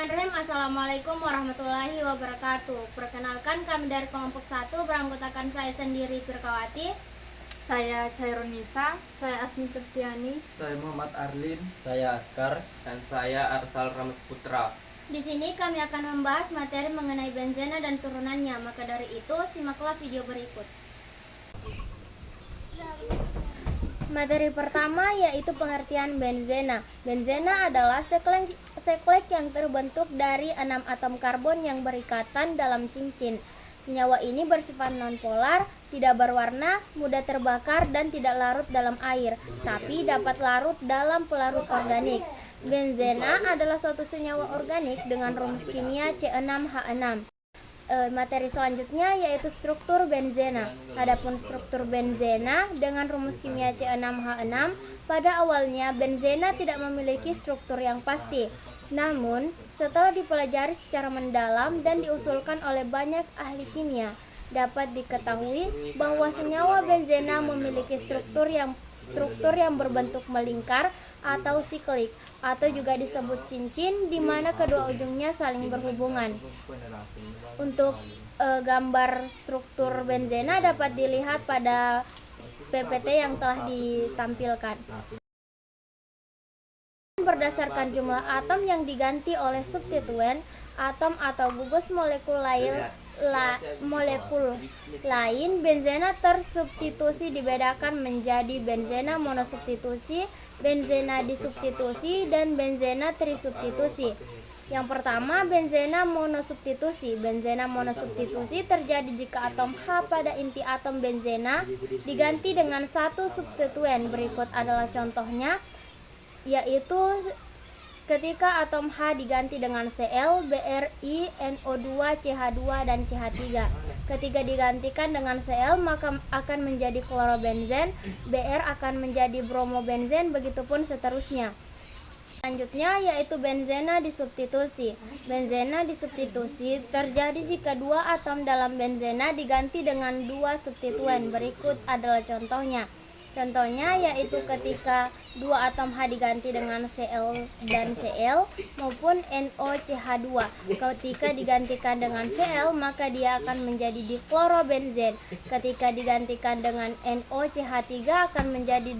Bismillahirrahmanirrahim. Assalamualaikum warahmatullahi wabarakatuh. Perkenalkan, kami dari kelompok 1 beranggotakan saya sendiri Firkawati. Saya Chairunisa. Saya Asni Kristiani. Saya Muhammad Arlin. Saya Askar. Dan saya Arsal Ramesputra. Di sini kami akan membahas materi mengenai benzena dan turunannya. Maka dari itu, simaklah video berikut. Materi pertama yaitu pengertian benzena. Benzena adalah seklek yang terbentuk dari 6 atom karbon yang berikatan dalam cincin. Senyawa ini bersifat nonpolar, tidak berwarna, mudah terbakar, dan tidak larut dalam air, tapi dapat larut dalam pelarut organik. Benzena adalah suatu senyawa organik dengan rumus kimia C6H6. Materi selanjutnya yaitu struktur benzena. Adapun struktur benzena dengan rumus kimia C6H6, pada awalnya benzena tidak memiliki struktur yang pasti. Namun, setelah dipelajari secara mendalam dan diusulkan oleh banyak ahli kimia, dapat diketahui bahwa senyawa benzena memiliki struktur yang berbentuk melingkar atau siklik, atau juga disebut cincin, di mana kedua ujungnya saling berhubungan. Untuk gambar struktur benzena dapat dilihat pada PPT yang telah ditampilkan. Berdasarkan jumlah atom yang diganti oleh substituen, atom atau gugus molekul lain benzena tersubstitusi dibedakan menjadi benzena monosubstitusi, benzena disubstitusi, dan benzena trisubstitusi. Yang pertama, benzena monosubstitusi. Benzena monosubstitusi terjadi jika atom H pada inti atom benzena diganti dengan satu substituen. Berikut adalah contohnya, yaitu ketika atom H diganti dengan Cl, Bri, NO2, CH2, dan CH3. Ketika digantikan dengan Cl, maka akan menjadi klorobenzen, Br akan menjadi bromobenzen, begitupun seterusnya. Selanjutnya yaitu benzena disubstitusi. Benzena disubstitusi terjadi jika dua atom dalam benzena diganti dengan dua substituen. Berikut adalah contohnya. Contohnya yaitu ketika dua atom H diganti dengan Cl dan Cl maupun NOCH2. Ketika digantikan dengan Cl, maka dia akan menjadi diklorobenzen. Ketika digantikan dengan NOCH3 akan menjadi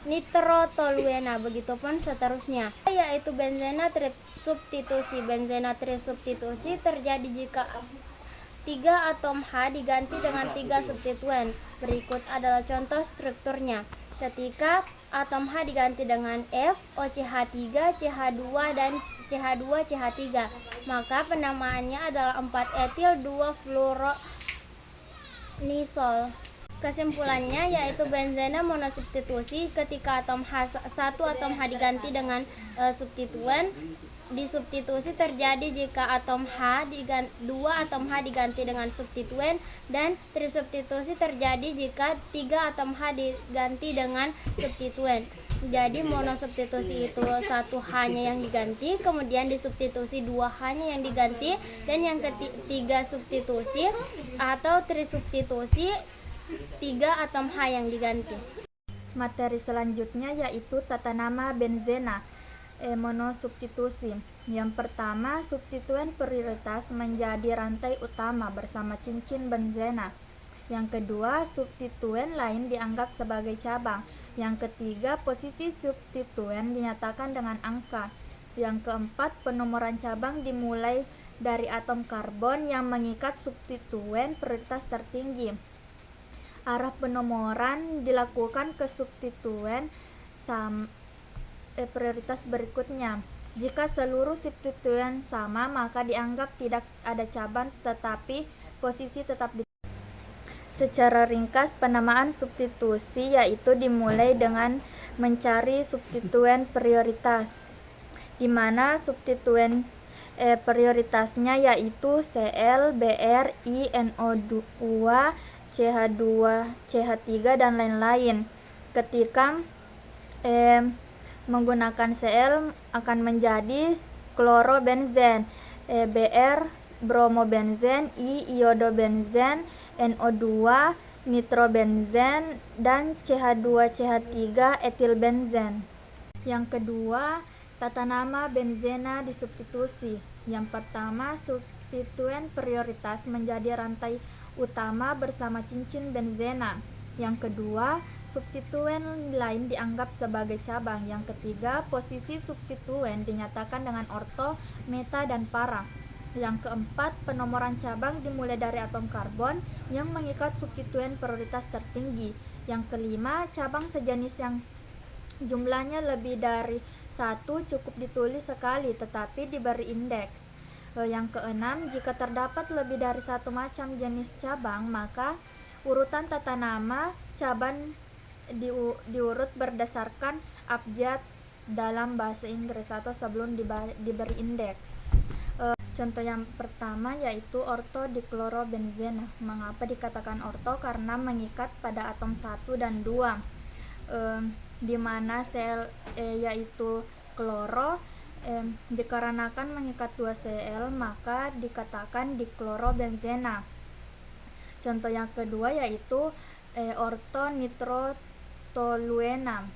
nitrotoluena, begitupun seterusnya. Yaitu benzena trisubstitusi. Benzena trisubstitusi terjadi jika 3 atom H diganti dengan 3 substituen. Berikut adalah contoh strukturnya. Ketika atom H diganti dengan F, OCH3, CH2, dan CH2, CH3, maka penamaannya adalah 4-etil 2-fluoronisol. Kesimpulannya yaitu benzena monosubstitusi ketika satu atom H diganti dengan substituen. Disubstitusi terjadi jika dua atom H diganti dengan substituen, dan trisubstitusi terjadi jika 3 atom H diganti dengan substituen. Jadi monosubstitusi itu 1 H-nya yang diganti, kemudian disubstitusi 2 H-nya yang diganti, dan yang ketiga substitusi atau trisubstitusi 3 atom H yang diganti. Materi selanjutnya yaitu tata nama benzena monosubstitusi. Yang pertama, substituen prioritas menjadi rantai utama bersama cincin benzena. Yang kedua, substituen lain dianggap sebagai cabang. Yang ketiga, posisi substituen dinyatakan dengan angka. Yang keempat, penomoran cabang dimulai dari atom karbon yang mengikat substituen prioritas tertinggi. Arah penomoran dilakukan ke substituen prioritas berikutnya. Jika seluruh substituen sama, maka dianggap tidak ada cabang, tetapi posisi tetap di. Secara ringkas, penamaan substitusi yaitu dimulai dengan mencari substituen prioritas, di mana substituen prioritasnya yaitu Cl, Br, I, NO2, CH2, CH3, dan lain-lain. Ketika menggunakan Cl akan menjadi klorobenzen, Br bromobenzen, I iodobenzen, NO2 nitrobenzen, dan CH2 CH3 etilbenzen. Yang kedua, Tata nama benzena disubstitusi. Yang pertama, substituen prioritas menjadi rantai utama bersama cincin benzena. Yang kedua, substituen lain dianggap sebagai cabang. Yang ketiga, posisi substituen dinyatakan dengan orto, meta, dan para. Yang keempat, penomoran cabang dimulai dari atom karbon yang mengikat substituen prioritas tertinggi. Yang kelima, cabang sejenis yang jumlahnya lebih dari satu cukup ditulis sekali tetapi diberi indeks. Yang keenam, jika terdapat lebih dari satu macam jenis cabang, maka urutan tata nama cabang diurut berdasarkan abjad dalam bahasa Inggris atau sebelum diberi indeks. Contoh yang pertama yaitu ortodiklorobenzena. Mengapa dikatakan orto? Karena mengikat pada atom 1 dan 2, di mana sel yaitu kloro dikarenakan mengikat 2 Cl maka dikatakan diklorobenzena. Contoh yang kedua yaitu ortonitrotoluena.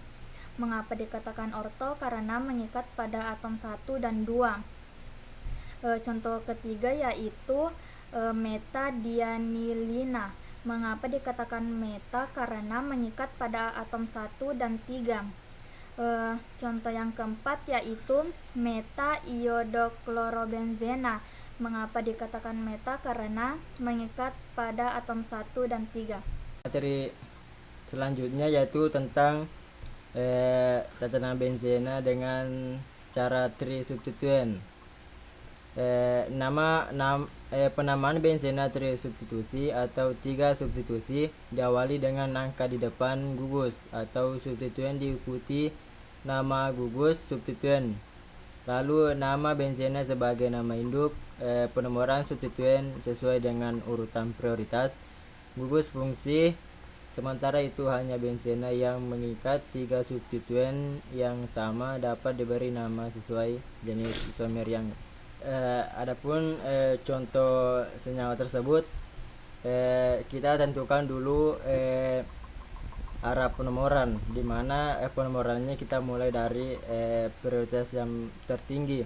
Mengapa dikatakan orto? Karena mengikat pada atom 1 dan 2. Contoh ketiga yaitu metadianilina. Mengapa dikatakan meta? Karena mengikat pada atom 1 dan 3. Contoh yang keempat yaitu metaiodochlorobenzena. Mengapa dikatakan meta? Karena mengikat pada atom 1 dan 3. Materi selanjutnya yaitu tentang tata nama benzena dengan cara trisubstituen. Penamaan benzena trisubstitusi atau 3 substitusi diawali dengan angka di depan gugus atau substituen diikuti nama gugus substituen, lalu nama benzena sebagai nama induk, penomoran substituen sesuai dengan urutan prioritas, gugus fungsi. Sementara itu hanya benzena yang mengikat 3 substituen yang sama dapat diberi nama sesuai jenis isomer yang adapun contoh senyawa tersebut, kita tentukan dulu arah penomoran, di mana penomorannya kita mulai dari prioritas yang tertinggi.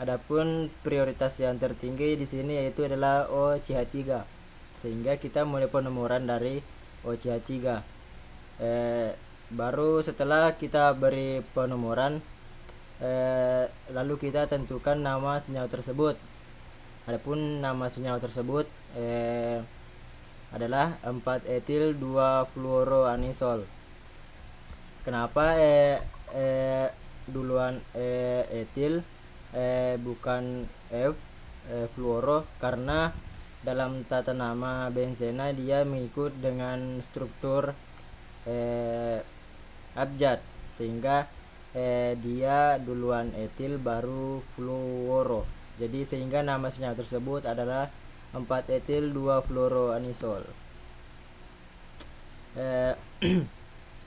Adapun prioritas yang tertinggi di sini yaitu adalah OCH3, sehingga kita mulai penomoran dari OCH3. Baru setelah kita beri penomoran, lalu kita tentukan nama senyawa tersebut. Adapun nama senyawa tersebut adalah 4-etil 2-fluoroanisol. Kenapa duluan etil bukan fluoro? Karena dalam tata nama benzena dia mengikut dengan struktur abjad, sehingga dia duluan etil baru fluoro. Jadi sehingga nama senyawa tersebut adalah 4-etil 2-fluoroanisol.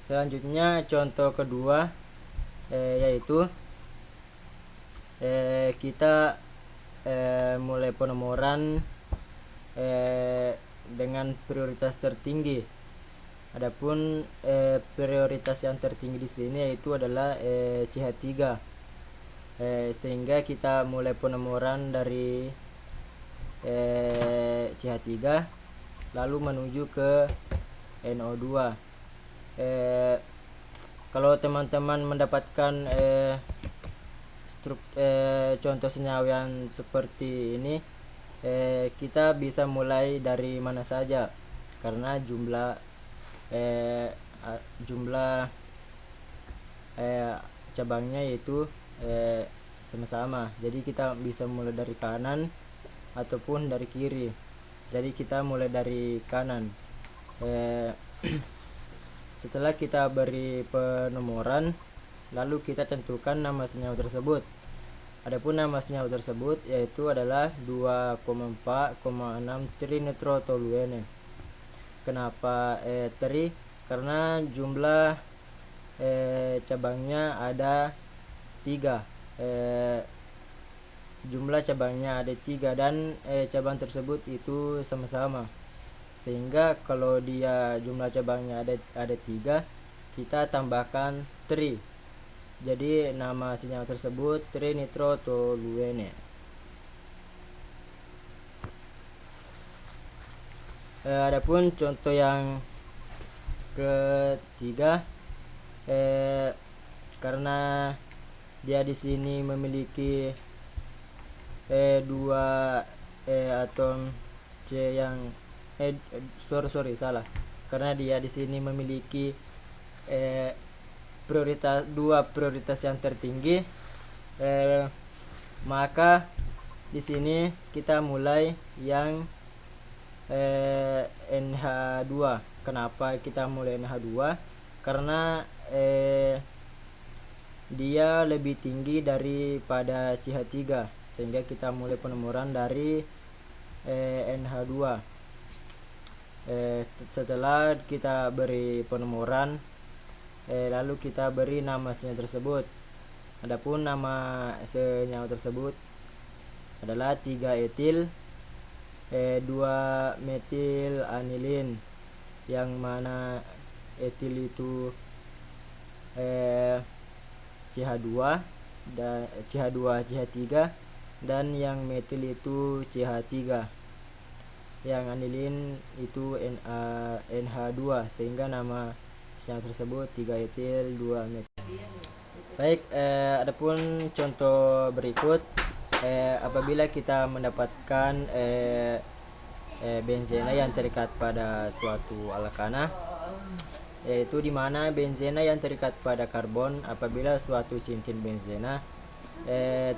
Selanjutnya contoh kedua yaitu kita mulai penomoran dengan prioritas tertinggi. Adapun prioritas yang tertinggi di sini yaitu adalah CH3, sehingga kita mulai penomoran dari CH3 lalu menuju ke NO2. Kalau teman-teman mendapatkan contoh senyawa yang seperti ini, kita bisa mulai dari mana saja karena jumlah cabangnya yaitu sama-sama. Jadi kita bisa mulai dari kanan ataupun dari kiri. Jadi kita mulai dari kanan. Setelah kita beri penomoran, lalu kita tentukan nama senyawa tersebut. Adapun nama senyawa tersebut yaitu adalah 2,4,6 trinitrotoluene. Kenapa tri? Karena jumlah cabangnya ada 3. Jumlah cabangnya ada 3 dan cabang tersebut itu sama-sama, sehingga kalau dia jumlah cabangnya ada 3, kita tambahkan tri. Jadi nama senyawa tersebut trinitrotoluene. Adapun contoh yang ketiga, karena dia di sini memiliki dua atom C yang salah. Karena dia di sini memiliki dua prioritas yang tertinggi, maka di sini kita mulai yang NH2. Kenapa kita mulai NH2? Karena dia lebih tinggi daripada CH3, sehingga kita mulai penomoran dari NH2. Setelah kita beri penomoran, lalu kita beri nama senyawa tersebut. Adapun nama senyawa tersebut adalah 3-etil 2-metil anilin, yang mana etil itu CH2 dan CH3, dan yang metil itu CH3, yang anilin itu NH2, sehingga nama senyawa tersebut 3-etil 2-metil. Baik, adapun contoh berikut, apabila kita mendapatkan benzena yang terikat pada suatu alkana, yaitu dimana benzena yang terikat pada karbon apabila suatu cincin benzena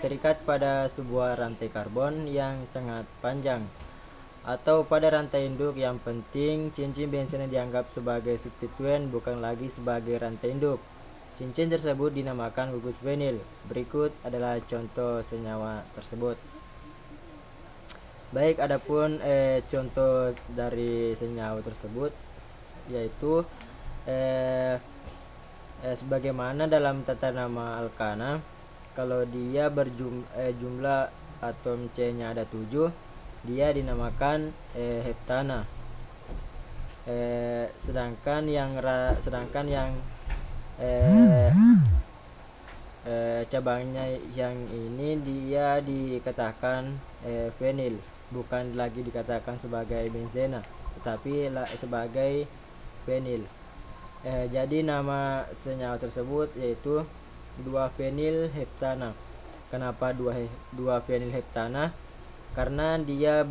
terikat pada sebuah rantai karbon yang sangat panjang, atau pada rantai induk. Yang penting cincin benzena dianggap sebagai substituen, bukan lagi sebagai rantai induk. Cincin tersebut dinamakan gugus vinil. Berikut adalah contoh senyawa tersebut. Baik, adapun contoh dari senyawa tersebut yaitu sebagaimana dalam tata nama alkana, kalau dia jumlah atom C-nya ada 7, dia dinamakan heptana. Sedangkan yang cabangnya yang ini dia dikatakan vinil, bukan lagi dikatakan sebagai benzena, tetapi sebagai vinil. Jadi nama senyawa tersebut yaitu 2-vinil heptana. Kenapa 2-vinil heptana? Karena dia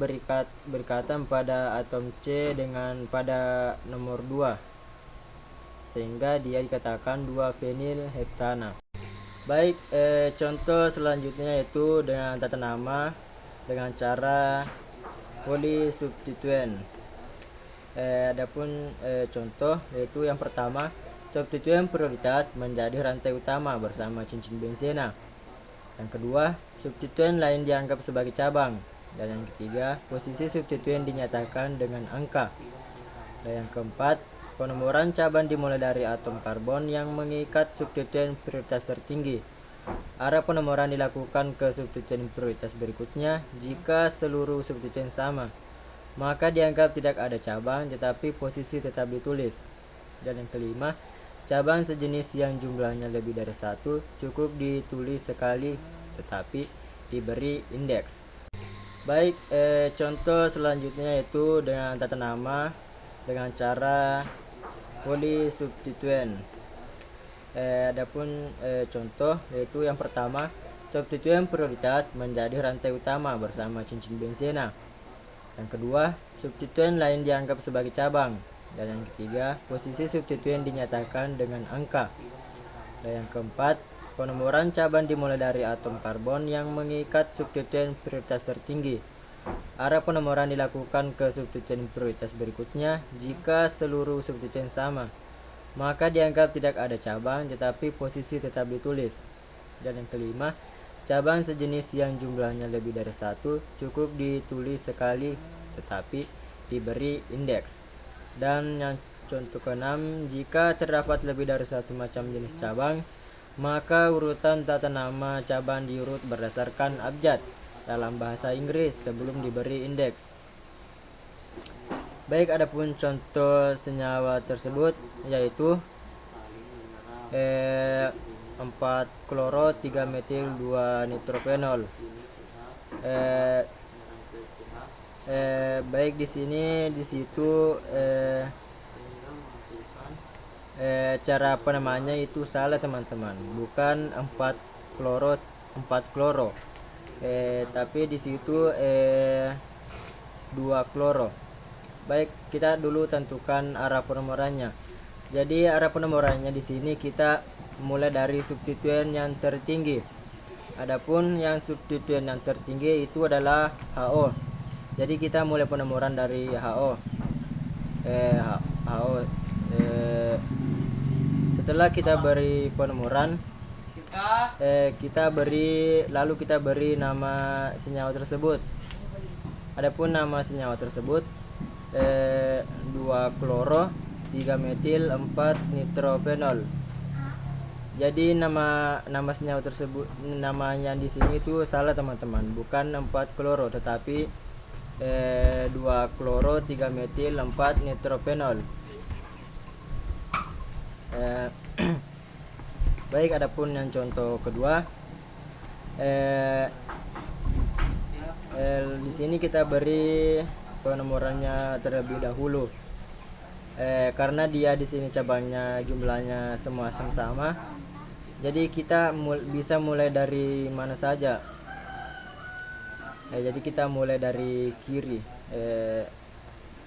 berikatan pada atom C dengan pada nomor 2, sehingga dia dikatakan 2-vinil heptana. Baik, contoh selanjutnya yaitu dengan tata nama dengan cara polisubstituen. Adapun contoh yaitu yang pertama, substituen prioritas menjadi rantai utama bersama cincin benzena. Yang kedua, substituen lain dianggap sebagai cabang. Dan yang ketiga, posisi substituen dinyatakan dengan angka. Dan yang keempat, penomoran cabang dimulai dari atom karbon yang mengikat substituen prioritas tertinggi. Arah penomoran dilakukan ke substituen prioritas berikutnya. Jika seluruh substituen sama, maka dianggap tidak ada cabang, tetapi posisi tetap ditulis. Dan yang kelima, cabang sejenis yang jumlahnya lebih dari 1 cukup ditulis sekali, tetapi diberi indeks. Baik, contoh selanjutnya yaitu dengan tata nama dengan cara polisubstituen. Adapun contoh yaitu yang pertama, substituen prioritas menjadi rantai utama bersama cincin benzena. Yang kedua, substituen lain dianggap sebagai cabang. Dan yang ketiga, posisi substituen dinyatakan dengan angka. Dan yang keempat, penomoran cabang dimulai dari atom karbon yang mengikat substituen prioritas tertinggi. Arah penomoran dilakukan ke substituen prioritas berikutnya. Jika seluruh substituen sama, maka dianggap tidak ada cabang, tetapi posisi tetap ditulis. Dan yang kelima, cabang sejenis yang jumlahnya lebih dari 1 cukup ditulis sekali, tetapi diberi indeks. Dan yang contoh keenam, jika terdapat lebih dari 1 macam jenis cabang, maka urutan tata nama cabang diurut berdasarkan abjad dalam bahasa Inggris sebelum diberi indeks. Baik, adapun contoh senyawa tersebut yaitu 4 kloro 3 metil 2 nitrophenol. Baik di situ cara penamaannya itu salah teman-teman, bukan 4 kloro, tapi di situ 2 kloro. Baik, kita dulu tentukan arah penomorannya. Jadi arah penomorannya di sini kita mulai dari substituen yang tertinggi. Adapun yang substituen yang tertinggi itu adalah HO. Jadi kita mulai penomoran dari HO. Setelah kita beri penomoran, lalu kita beri nama senyawa tersebut. Adapun nama senyawa tersebut 2 kloro 3 metil 4 nitrophenol. Jadi nama senyawa tersebut, namanya di sini itu salah teman-teman, bukan 4 kloro tetapi 2 kloro 3 metil 4 nitrophenol. Baik, adapun yang contoh kedua, di sini kita beri penomorannya terlebih dahulu. Karena dia di sini cabangnya jumlahnya semua sama, jadi kita bisa mulai dari mana saja. Jadi kita mulai dari kiri.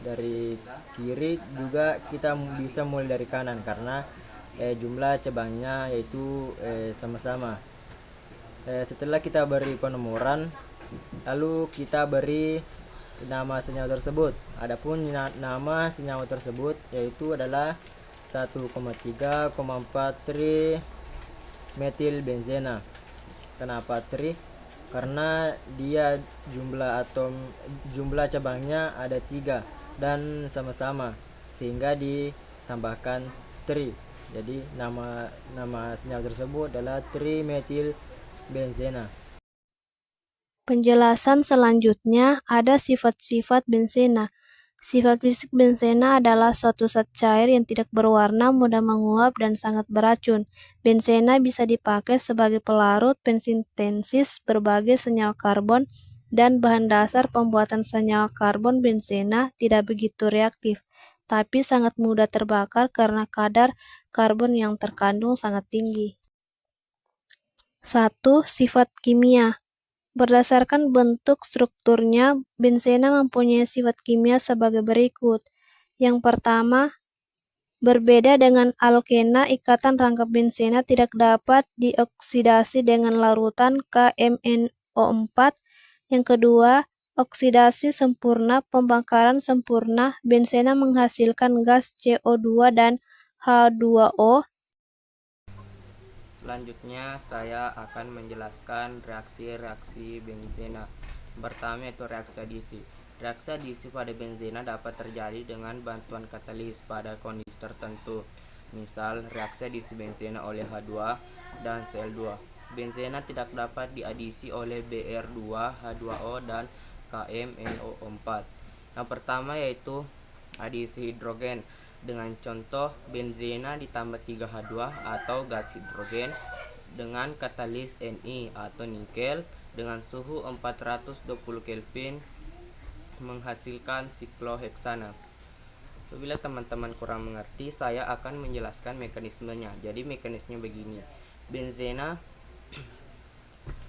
Dari kiri juga kita bisa mulai dari kanan karena jumlah cabangnya yaitu sama-sama. Setelah kita beri penomoran, lalu kita beri nama senyawa tersebut. Adapun nama senyawa tersebut yaitu adalah 1,3,4 tri metil benzena. Kenapa tri? Karena dia jumlah cabangnya ada 3 dan sama-sama sehingga ditambahkan tri. Jadi nama senyawa tersebut adalah tri metil benzena. Penjelasan selanjutnya ada sifat-sifat benzena. Sifat fisik benzena adalah suatu zat cair yang tidak berwarna, mudah menguap, dan sangat beracun. Benzena bisa dipakai sebagai pelarut, pensintesis berbagai senyawa karbon, dan bahan dasar pembuatan senyawa karbon. Benzena tidak begitu reaktif, tapi sangat mudah terbakar karena kadar karbon yang terkandung sangat tinggi. 1. Sifat kimia. Berdasarkan bentuk strukturnya, benzena mempunyai sifat kimia sebagai berikut. Yang pertama, berbeda dengan alkena, ikatan rangkap benzena tidak dapat dioksidasi dengan larutan KMnO4. Yang kedua, oksidasi sempurna, pembakaran sempurna, benzena menghasilkan gas CO2 dan H2O. Selanjutnya saya akan menjelaskan reaksi-reaksi benzena. Pertama itu reaksi adisi. Reaksi adisi pada benzena dapat terjadi dengan bantuan katalis pada kondisi tertentu. Misal reaksi adisi benzena oleh H2 dan Cl2. Benzena tidak dapat diadisi oleh Br2, H2O dan KMnO4. Yang pertama yaitu adisi hidrogen. Dengan contoh benzena ditambah 3H2 atau gas hidrogen dengan katalis Ni atau nikel dengan suhu 420 Kelvin menghasilkan sikloheksana. Apabila teman-teman kurang mengerti, saya akan menjelaskan mekanismenya. Jadi mekanismenya begini.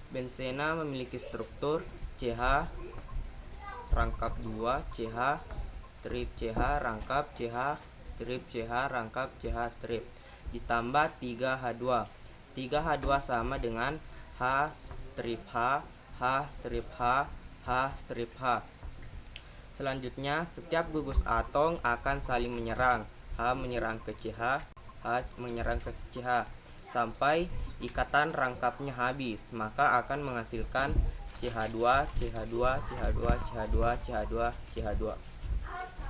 Benzena memiliki struktur CH rangkap 2, CH strip CH rangkap CH strip CH rangkap CH strip ditambah 3H2. 3H2 sama dengan H strip H, H strip H, H strip H. Selanjutnya, setiap gugus atom akan saling menyerang. H menyerang ke CH, H menyerang ke CH sampai ikatan rangkapnya habis, maka akan menghasilkan CH2, CH2, CH2, CH2, CH2, CH2.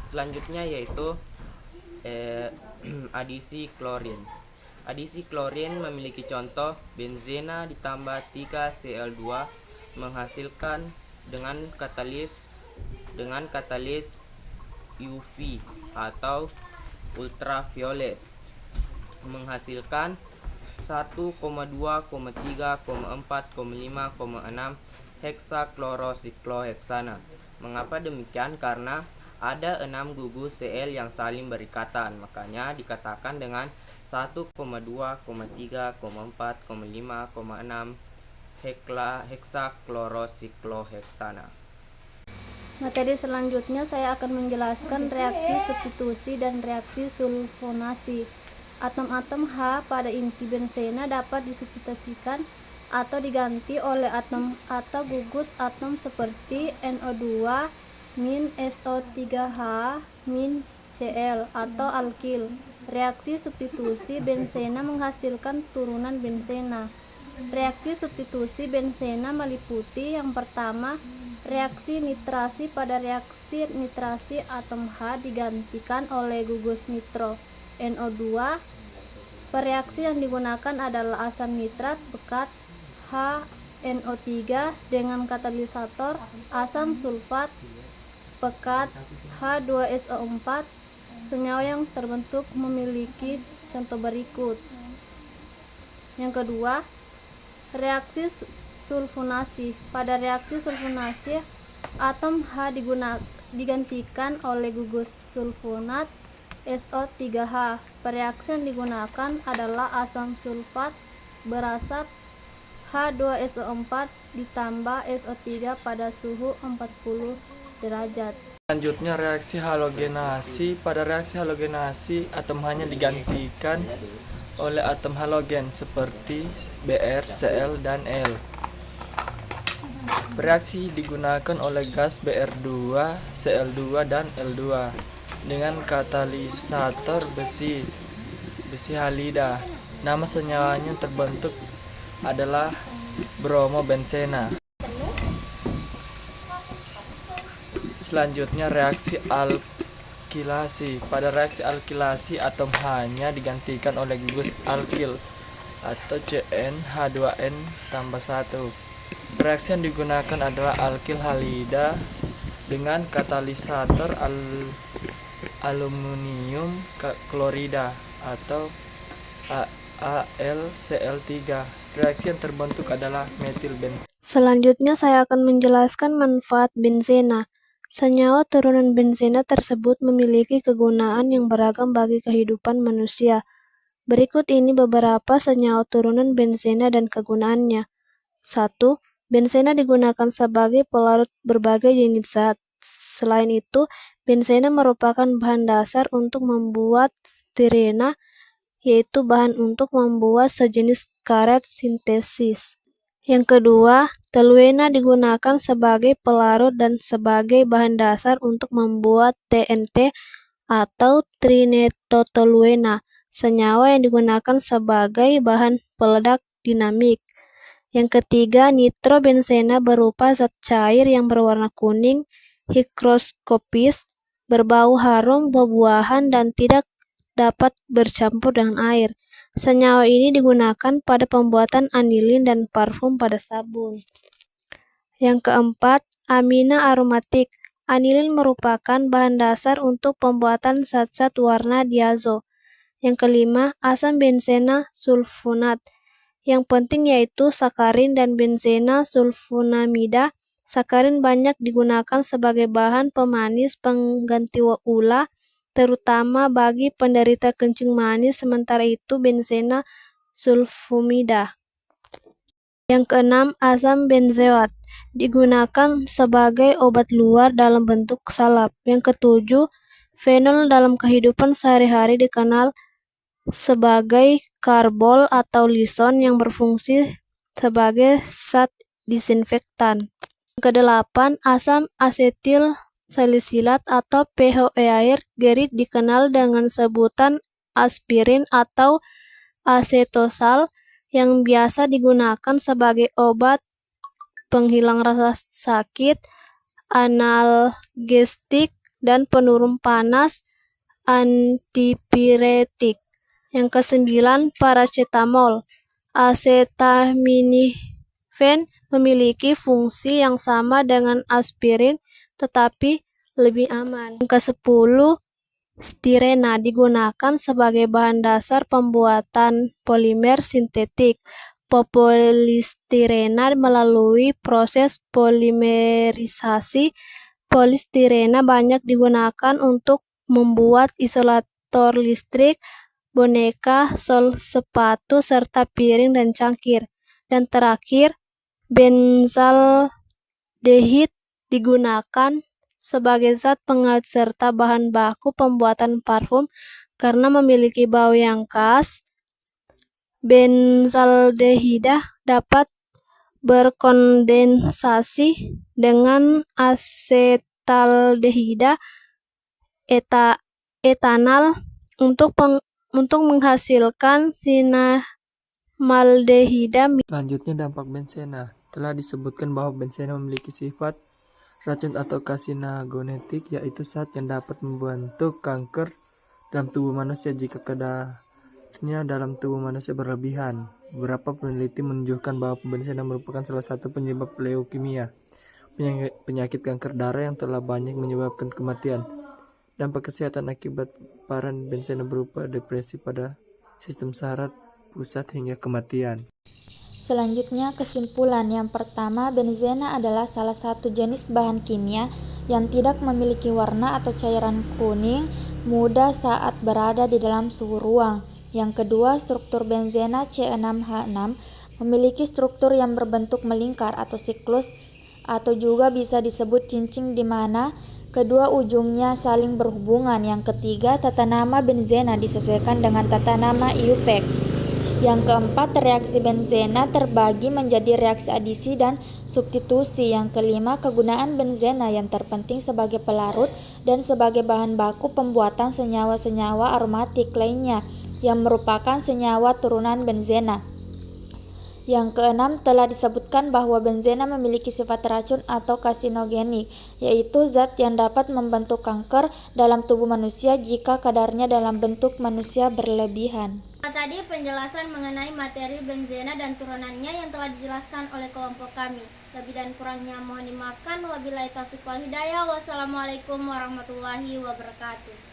Selanjutnya yaitu adisi klorin. Adisi klorin memiliki contoh benzena ditambah 3Cl2 menghasilkan dengan katalis UV atau ultraviolet menghasilkan 1,2,3,4,5,6 heksaklorosikloheksana. Mengapa demikian? Karena ada 6 gugus Cl yang saling berikatan, makanya dikatakan dengan 1,2,3,4,5,6 heksaklorosikloheksana. Materi selanjutnya saya akan menjelaskan reaksi substitusi dan reaksi sulfonasi. Atom-atom H pada inti benzena dapat disubstitusikan atau diganti oleh atom atau gugus atom seperti NO2 SO3H Cl atau alkil. Reaksi substitusi benzena menghasilkan turunan benzena. Reaksi substitusi benzena meliputi yang pertama, reaksi nitrasi. Pada reaksi nitrasi atom H digantikan oleh gugus nitro NO2. Pereaksi yang digunakan adalah asam nitrat pekat HNO3 dengan katalisator asam sulfat pekat H2SO4. Senyawa yang terbentuk memiliki contoh berikut. Yang kedua, reaksi sulfonasi. Pada reaksi sulfonasi, atom H digantikan oleh gugus sulfonat SO3H. Pereaksi yang digunakan adalah asam sulfat berasap H2SO4 ditambah SO3 pada suhu 40 derajat. Selanjutnya reaksi halogenasi. Pada reaksi halogenasi, atom H-nya digantikan oleh atom halogen seperti Br, Cl, dan L. Bereaksi digunakan oleh gas Br2, Cl2, dan L2 dengan katalisator besi halida. Nama senyawanya terbentuk adalah bromobenzena. Selanjutnya reaksi alkilasi. Pada reaksi alkilasi, atom H-nya digantikan oleh gugus alkil atau CnH2n tambah 1. Reaksi yang digunakan adalah alkil halida dengan katalisator aluminium klorida atau AlCl3. Reaksi yang terbentuk adalah metil benzena. Selanjutnya saya akan menjelaskan manfaat benzena. Senyawa turunan benzena tersebut memiliki kegunaan yang beragam bagi kehidupan manusia. Berikut ini beberapa senyawa turunan benzena dan kegunaannya. 1. Benzena digunakan sebagai pelarut berbagai jenis zat. Selain itu, benzena merupakan bahan dasar untuk membuat stirena, yaitu bahan untuk membuat sejenis karet sintesis. Yang kedua, toluena digunakan sebagai pelarut dan sebagai bahan dasar untuk membuat TNT atau trinitrotoluena, senyawa yang digunakan sebagai bahan peledak dinamik. Yang ketiga, nitrobenzena berupa zat cair yang berwarna kuning, higroskopis, berbau harum buah-buahan dan tidak dapat bercampur dengan air. Senyawa ini digunakan pada pembuatan anilin dan parfum pada sabun. Yang keempat, amina aromatik. Anilin merupakan bahan dasar untuk pembuatan zat-zat warna diazo. Yang kelima, asam benzena sulfonat. Yang penting yaitu sakarin dan benzena sulfonamida. Sakarin banyak digunakan sebagai bahan pemanis pengganti ula, terutama bagi penderita kencing manis, sementara itu benzena sulfomida. Yang keenam, asam benzoat digunakan sebagai obat luar dalam bentuk salep. Yang ketujuh, fenol dalam kehidupan sehari-hari dikenal sebagai karbol atau lison yang berfungsi sebagai zat disinfektan. Yang kedelapan, asam asetil salisilat atau PHOE gerit dikenal dengan sebutan aspirin atau asetosal yang biasa digunakan sebagai obat penghilang rasa sakit, analgestik, dan penurun panas, antipiretik. Yang kesembilan, paracetamol. Acetaminophen memiliki fungsi yang sama dengan aspirin tetapi lebih aman. Yang ke-10, Stirena digunakan sebagai bahan dasar pembuatan polimer sintetik. Polistirena melalui proses polimerisasi. Polistirena banyak digunakan untuk membuat isolator listrik, boneka, sol sepatu, serta piring dan cangkir. Dan terakhir, benzaldehid digunakan sebagai zat pengawet serta bahan baku pembuatan parfum karena memiliki bau yang khas. Benzaldehida dapat berkondensasi dengan asetaldehida etanal untuk menghasilkan sinamaldehida. Selanjutnya dampak benzena. Telah disebutkan bahwa benzena memiliki sifat racun atau karsinogenetik, yaitu zat yang dapat membentuk kanker dalam tubuh manusia jika kadarnya dalam tubuh manusia berlebihan. Beberapa peneliti menunjukkan bahwa benzena merupakan salah satu penyebab leukemia, penyakit kanker darah yang telah banyak menyebabkan kematian. Dampak kesehatan akibat paparan benzena berupa depresi pada sistem saraf pusat hingga kematian. Selanjutnya kesimpulan. Yang pertama, benzena adalah salah satu jenis bahan kimia yang tidak memiliki warna atau cairan kuning muda saat berada di dalam suhu ruang. Yang kedua, struktur benzena C6H6 memiliki struktur yang berbentuk melingkar atau siklus atau juga bisa disebut cincin di mana kedua ujungnya saling berhubungan. Yang ketiga, tata nama benzena disesuaikan dengan tata nama IUPAC. Yang keempat, reaksi benzena terbagi menjadi reaksi adisi dan substitusi. Yang kelima, kegunaan benzena yang terpenting sebagai pelarut dan sebagai bahan baku pembuatan senyawa-senyawa aromatik lainnya yang merupakan senyawa turunan benzena. Yang keenam, telah disebutkan bahwa benzena memiliki sifat racun atau karsinogenik, yaitu zat yang dapat membentuk kanker dalam tubuh manusia jika kadarnya dalam bentuk manusia berlebihan. Tadi penjelasan mengenai materi benzena dan turunannya yang telah dijelaskan oleh kelompok kami. Lebih dan kurangnya mohon dimaafkan. Wabillahi taufiq wal hidayah. Wassalamualaikum warahmatullahi wabarakatuh.